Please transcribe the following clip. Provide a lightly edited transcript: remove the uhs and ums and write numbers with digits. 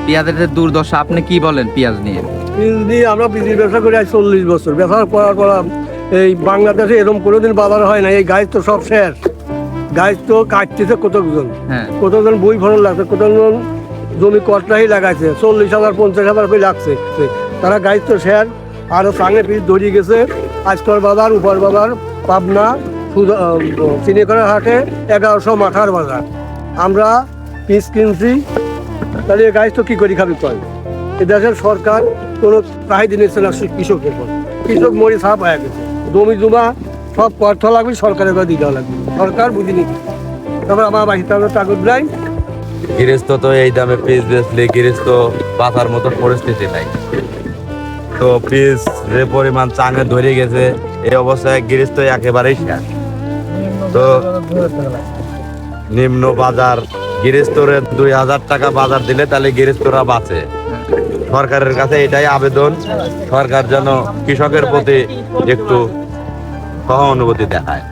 পেঁয়াজের যে দুর্দশা, আপনি কি বলেন পেঁয়াজ নিয়ে? পিস দিয়ে আমরা পিসির ব্যবসা করে আজ 40 বছর ব্যবসা করার এই বাংলাদেশে এরকম কোনোদিন বাজার হয় না। এই গাছ তো সব শেষ, গাছ তো কাটতেছে কতজন, হ্যাঁ। কতজন বই ফলন লাগছে, কতজন জমি কটরাই লাগাইছে, 40,000 50,000 করে লাগছে। তারা গাছ তো শেষ, আরও সামনে পিস ধরিয়ে গেছে। আজকর বাজার, উপর বাজার, পাবনা, চিনিকড়ার হাটে 1100 মাথার বাজার। আমরা পিস কিনছি, তাহলে এই গাছ তো কী করি খাবি কয়? এ দেশের সরকার কোনো প্রায় দিনেছে না কৃষকের পর। কৃষক মরি সাপ হয়ে গেছে, জমি জমা সব করতে লাগবে, সরকারের করে দিতে লাগবে। সরকার বুঝিনি, তারপর আমার বাড়িতে কাগজ নাই। গৃহস্থ তো এই দামে পিস বেচলে গৃহস্থ বাঁচার মতো পরিস্থিতি নাই। তো পিস যে পরিমাণ চাঙে ধরে গেছে, এই অবস্থায় গৃহস্থ একেবারেই শেষ। তো নিম্ন বাজার গৃহস্থরে 2000 টাকা বাজার দিলে তাহলে গৃহস্থরা বাঁচে। সরকারের কাছে এটাই আবেদন, সরকার যেন কৃষকের প্রতি একটু সহানুভূতি দেখায়।